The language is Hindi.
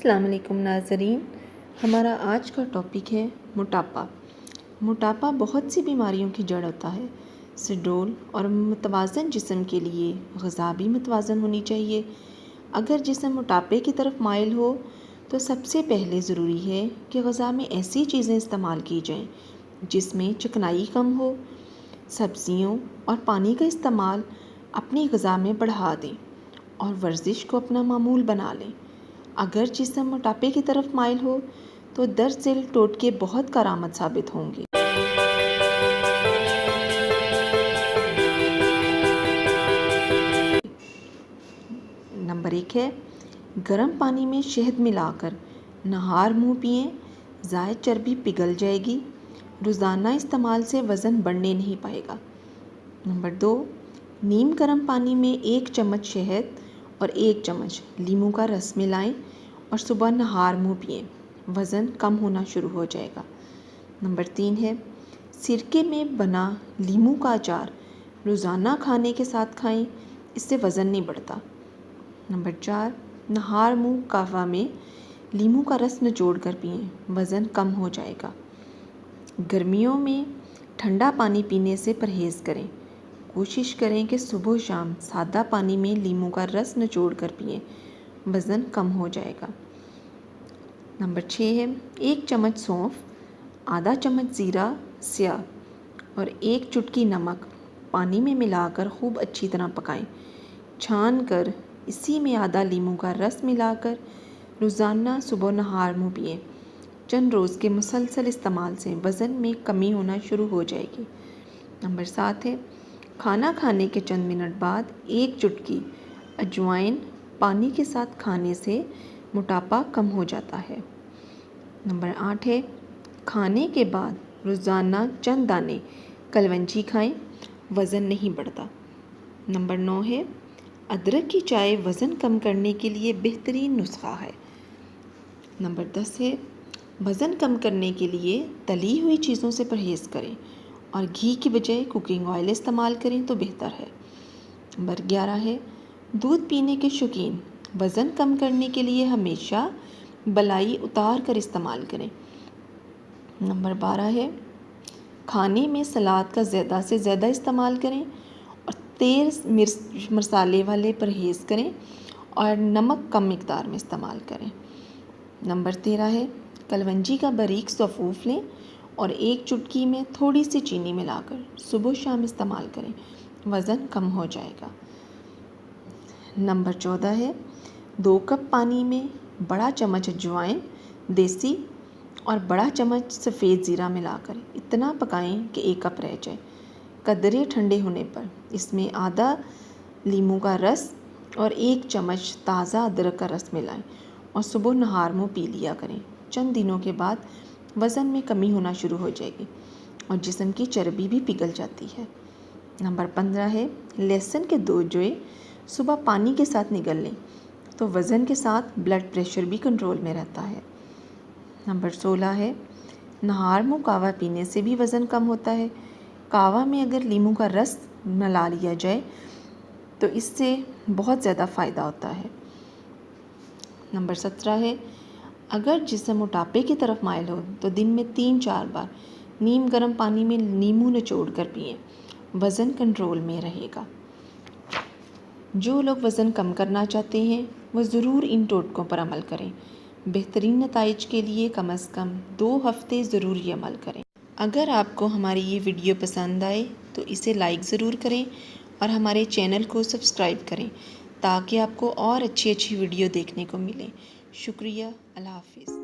अस्सलाम वालेकुम नाज़रीन। हमारा आज का टॉपिक है मोटापा। मोटापा बहुत सी बीमारियों की जड़ होता है। सुडौल और मुतवाज़न जिस्म के लिए ग़िज़ा भी मुतवाज़न होनी चाहिए। अगर जिस्म मोटापे की तरफ माइल हो तो सबसे पहले ज़रूरी है कि ग़िज़ा में ऐसी चीज़ें इस्तेमाल की जाएं जिसमें चिकनाई कम हो। सब्ज़ियों और पानी का इस्तेमाल अपनी ग़िज़ा में बढ़ा दें और वर्जिश को अपना मामूल बना लें। अगर जिस्म मोटापे की तरफ माइल हो तो दरअसल टोटके बहुत करामत साबित होंगे। नंबर 1 है गर्म पानी में शहद मिलाकर नहार मुँह पिएं, ज़ायद चर्बी पिघल जाएगी। रोज़ाना इस्तेमाल से वज़न बढ़ने नहीं पाएगा। नंबर 2 नीम गर्म पानी में 1 चम्मच शहद और 1 चम्मच लीमू का रस मिलाएं और सुबह नहार मुँह पिएं, वज़न कम होना शुरू हो जाएगा। नंबर 3 है सिरके में बना लीमू का अचार रोज़ाना खाने के साथ खाएं, इससे वज़न नहीं बढ़ता। नंबर 4 नहार मुँह कहवा में लीमू का रस निचोड़ कर पिएं, वज़न कम हो जाएगा। गर्मियों में ठंडा पानी पीने से परहेज़ करें। कोशिश करें कि सुबह शाम सादा पानी में लीमू का रस निचोड़ कर पिएं, वज़न कम हो जाएगा। नंबर 6 है 1 चम्मच सौंफ, आधा चम्मच ज़ीरा स्याह और 1 चुटकी नमक पानी में मिलाकर खूब अच्छी तरह पकाएं। छान कर इसी में आधा लीमू का रस मिलाकर रोज़ाना सुबह नहार मुँह पिएं। चंद रोज़ के मुसलसल इस्तेमाल से वज़न में कमी होना शुरू हो जाएगी। नंबर 7 है खाना खाने के चंद मिनट बाद 1 चुटकी अजवाइन पानी के साथ खाने से मोटापा कम हो जाता है। नंबर 8 है खाने के बाद रोज़ाना चंद दाने कलवंजी खाएं, वज़न नहीं बढ़ता। नंबर 9 है अदरक की चाय वज़न कम करने के लिए बेहतरीन नुस्खा है। नंबर 10 है वज़न कम करने के लिए तली हुई चीज़ों से परहेज़ करें और घी की बजाय कुकिंग ऑयल इस्तेमाल करें तो बेहतर है। नंबर 11 है दूध पीने के शौकीन वज़न कम करने के लिए हमेशा बलाई उतार कर इस्तेमाल करें। नंबर 12 है खाने में सलाद का ज़्यादा से ज़्यादा इस्तेमाल करें और तेज़ मिर्च मसाले वाले परहेज़ करें और नमक कम मिक़दार में इस्तेमाल करें। नंबर 13 है कलवंजी का बारीक सफ़ूफ लें और 1 चुटकी में थोड़ी सी चीनी मिलाकर सुबह शाम इस्तेमाल करें, वज़न कम हो जाएगा। नंबर 14 है 2 कप पानी में बड़ा चम्मच अजवाइन देसी और बड़ा चम्मच सफ़ेद ज़ीरा मिलाकर इतना पकाएं कि 1 कप रह जाए। कदरे ठंडे होने पर इसमें आधा लीमू का रस और 1 चम्मच ताज़ा अदरक का रस मिलाएं और सुबह नहार मुँह पी लिया करें। चंद दिनों के बाद वज़न में कमी होना शुरू हो जाएगी और जिस्म की चर्बी भी पिघल जाती है। नंबर 15 है लहसुन के 2 जोए सुबह पानी के साथ निगल लें तो वज़न के साथ ब्लड प्रेशर भी कंट्रोल में रहता है। नंबर 16 है नहार मुँह कावा पीने से भी वज़न कम होता है। कावा में अगर लीमू का रस मिला लिया जाए तो इससे बहुत ज़्यादा फ़ायदा होता है। नंबर 17 है अगर जिस्म मोटापे की तरफ माइल हो तो दिन में 3-4 बार नीम गर्म पानी में नींबू निचोड़ कर पिएं, वज़न कंट्रोल में रहेगा। जो लोग वज़न कम करना चाहते हैं वो ज़रूर इन टोटकों पर अमल करें। बेहतरीन नताइज के लिए कम से कम 2 हफ़्ते ज़रूर ये अमल करें। अगर आपको हमारी ये वीडियो पसंद आए तो इसे लाइक ज़रूर करें और हमारे चैनल को सब्सक्राइब करें ताकि आपको और अच्छी वीडियो देखने को मिले। शुक्रिया। अल्लाह हाफ़िज़।